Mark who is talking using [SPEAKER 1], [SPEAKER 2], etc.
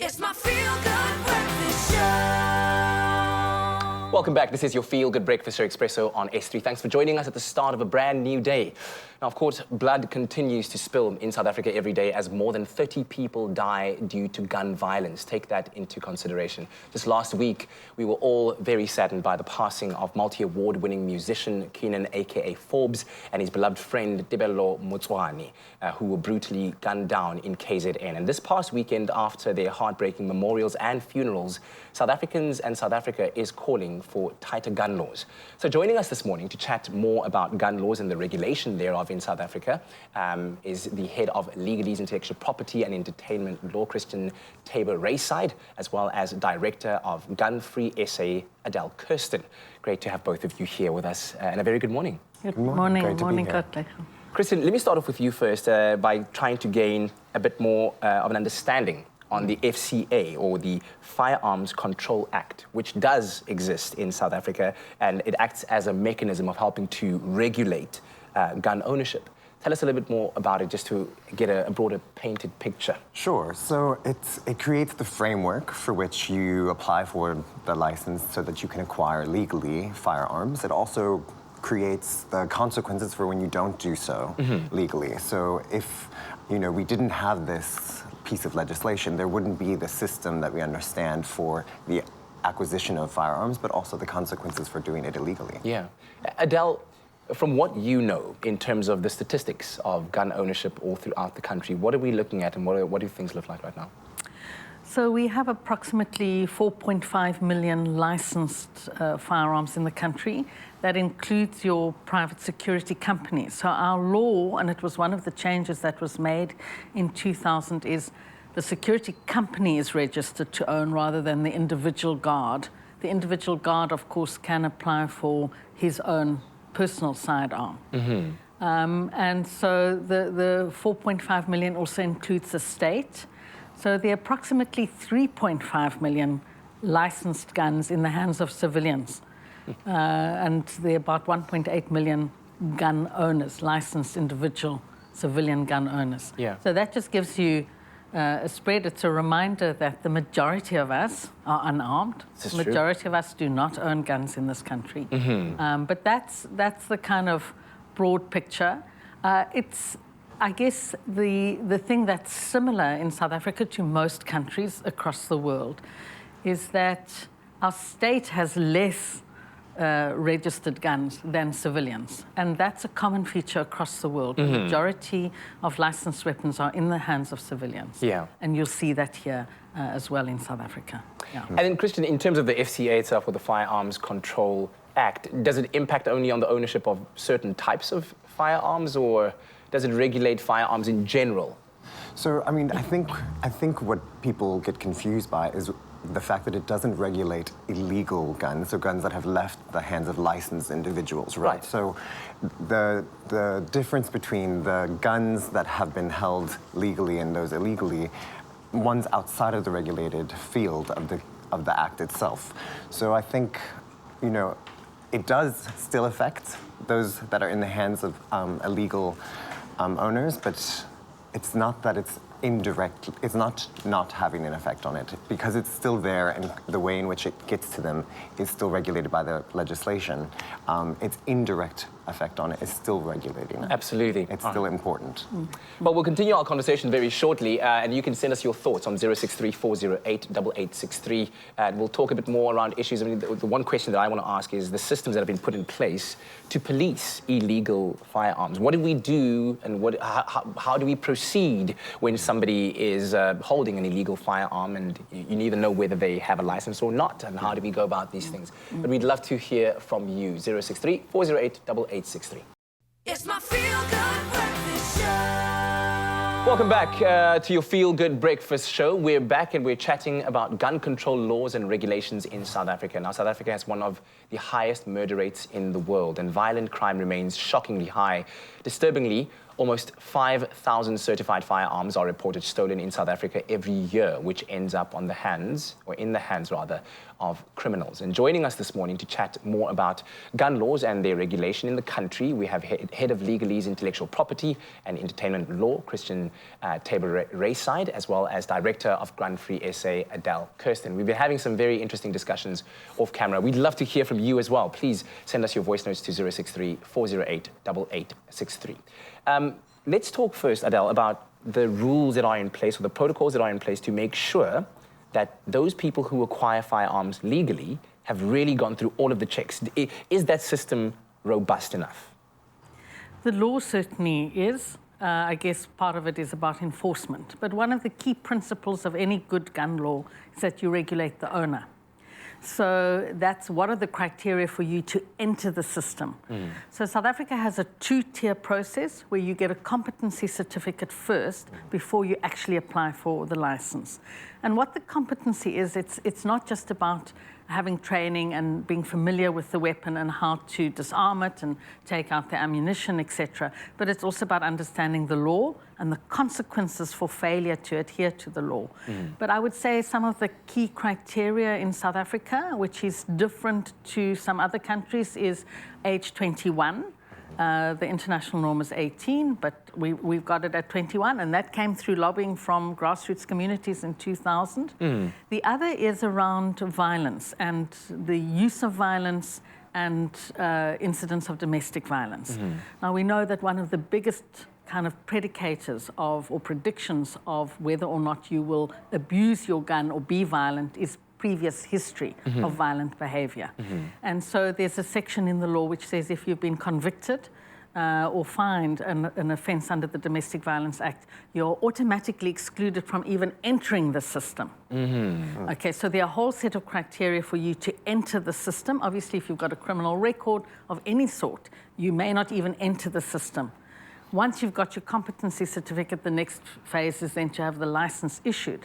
[SPEAKER 1] It's my feel-good breakfast show.
[SPEAKER 2] Welcome back. This is your Feel Good Breakfast Show, Expresso on S3. Thanks for joining us at the start of a brand new day. Now, of course, blood continues to spill in South Africa every day as more than 30 people die due to gun violence. Take that into consideration. Just last week, we were all very saddened by the passing of multi-award-winning musician Keenan, a.k.a. Forbes, and his beloved friend Tebello Motswani, who were brutally gunned down in KZN. And this past weekend, after their heartbreaking memorials and funerals, South Africans and South Africa is calling for tighter gun laws. So joining us this morning to chat more about gun laws and the regulation thereof in South Africa is the head of Legalese Intellectual Property and Entertainment Law, Christian Tabor Rayside, as well as Director of Gun Free SA, Adele Kirsten. Great to have both of you here with us, and a very good morning.
[SPEAKER 3] Good morning.
[SPEAKER 4] Morning.
[SPEAKER 2] Christian, let me start off with you first by trying to gain a bit more of an understanding on the FCA, or the Firearms Control Act, which does exist in South Africa, and it acts as a mechanism of helping to regulate gun ownership. Tell us a little bit more about it, just to get a broader painted picture.
[SPEAKER 4] Sure. So it creates the framework for which you apply for the license so that you can acquire legally firearms. It also creates the consequences for when you don't do so legally. So if we didn't have this piece of legislation, there wouldn't be the system that we understand for the acquisition of firearms, but also the consequences for doing it illegally.
[SPEAKER 2] Yeah. Adele, from what you know in terms of the statistics of gun ownership all throughout the country, what are we looking at, and what do things look like right now?
[SPEAKER 3] So we have approximately 4.5 million licensed firearms in the country. That includes your private security companies. So our law, and it was one of the changes that was made in 2000, is the security company is registered to own rather than the individual guard. The individual guard, of course, can apply for his own personal sidearm. And so the 4.5 million also includes the state. So there are approximately 3.5 million licensed guns in the hands of civilians. And there are about 1.8 million gun owners, licensed individual civilian gun owners.
[SPEAKER 2] Yeah.
[SPEAKER 3] So that just gives you a spread. It's a reminder that the majority of us are unarmed.
[SPEAKER 2] This is
[SPEAKER 3] The majority of us do not own guns in this country. But that's the kind of broad picture. It's, I guess, the thing that's similar in South Africa to most countries across the world is that our state has less registered guns than civilians. And that's a common feature across the world. The majority of licensed weapons are in the hands of civilians.
[SPEAKER 2] Yeah.
[SPEAKER 3] And you'll see that here as well in South Africa. Yeah.
[SPEAKER 2] And then, Christian, in terms of the FCA itself, or the Firearms Control Act, does it impact only on the ownership of certain types of firearms, or does it regulate firearms in general?
[SPEAKER 4] So, I mean, I think what people get confused by is the fact that it doesn't regulate illegal guns, so guns that have left the hands of licensed individuals, right? So the difference between the guns that have been held legally and those illegally, one's outside of the regulated field of the act itself. So I think, it does still affect those that are in the hands of illegal owners, but it's not that it's indirect, it's not having an effect on it, because it's still there, and the way in which it gets to them is still regulated by the legislation. Its indirect effect on it is still regulating it.
[SPEAKER 2] Absolutely.
[SPEAKER 4] It's still important.
[SPEAKER 2] But we'll continue our conversation very shortly, and you can send us your thoughts on 063-408-8863, and we'll talk a bit more around issues. I mean, the one question that I want to ask is the systems that have been put in place to police illegal firearms. What do we do, and how do we proceed when somebody is holding an illegal firearm and you neither know whether they have a license or not, and how do we go about these things? But we'd love to hear from you. 063-408-8863.
[SPEAKER 1] It's my feel-good breakfast show.
[SPEAKER 2] Welcome back to your Feel Good Breakfast Show. We're back and we're chatting about gun control laws and regulations in South Africa. Now, South Africa has one of the highest murder rates in the world, and violent crime remains shockingly high. Disturbingly, Almost 5,000 certified firearms are reported stolen in South Africa every year, which ends up on the hands, or in the hands rather, of criminals. And joining us this morning to chat more about gun laws and their regulation in the country, we have Head of Legalese Intellectual Property and Entertainment Law, Christian Tabor Rayside, as well as Director of Gun Free SA, Adele Kirsten. We've been having some very interesting discussions off camera. We'd love to hear from you as well. Please send us your voice notes to 063-408-8863. Let's talk first, Adele, about the rules that are in place, or the protocols that are in place to make sure that those people who acquire firearms legally have really gone through all of the checks. Is that system robust enough?
[SPEAKER 3] The law certainly is. I guess part of it is about enforcement. But one of the key principles of any good gun law is that you regulate the owner. So that's what are the criteria for you to enter the system. So South Africa has a two-tier process where you get a competency certificate first before you actually apply for the license. And what the competency is, it's not just about having training and being familiar with the weapon and how to disarm it and take out the ammunition, etc. But it's also about understanding the law and the consequences for failure to adhere to the law. But I would say some of the key criteria in South Africa, which is different to some other countries, is age 21. The international norm is 18, but we've got it at 21, and that came through lobbying from grassroots communities in 2000. The other is around violence and the use of violence and incidents of domestic violence. Now, we know that one of the biggest kind of predicators of, or predictions of whether or not you will abuse your gun or be violent is previous history of violent behavior. And so there's a section in the law which says if you've been convicted or fined an offence under the Domestic Violence Act, you're automatically excluded from even entering the system. Okay, so there are a whole set of criteria for you to enter the system. Obviously, if you've got a criminal record of any sort, you may not even enter the system. Once you've got your competency certificate, the next phase is then to have the license issued.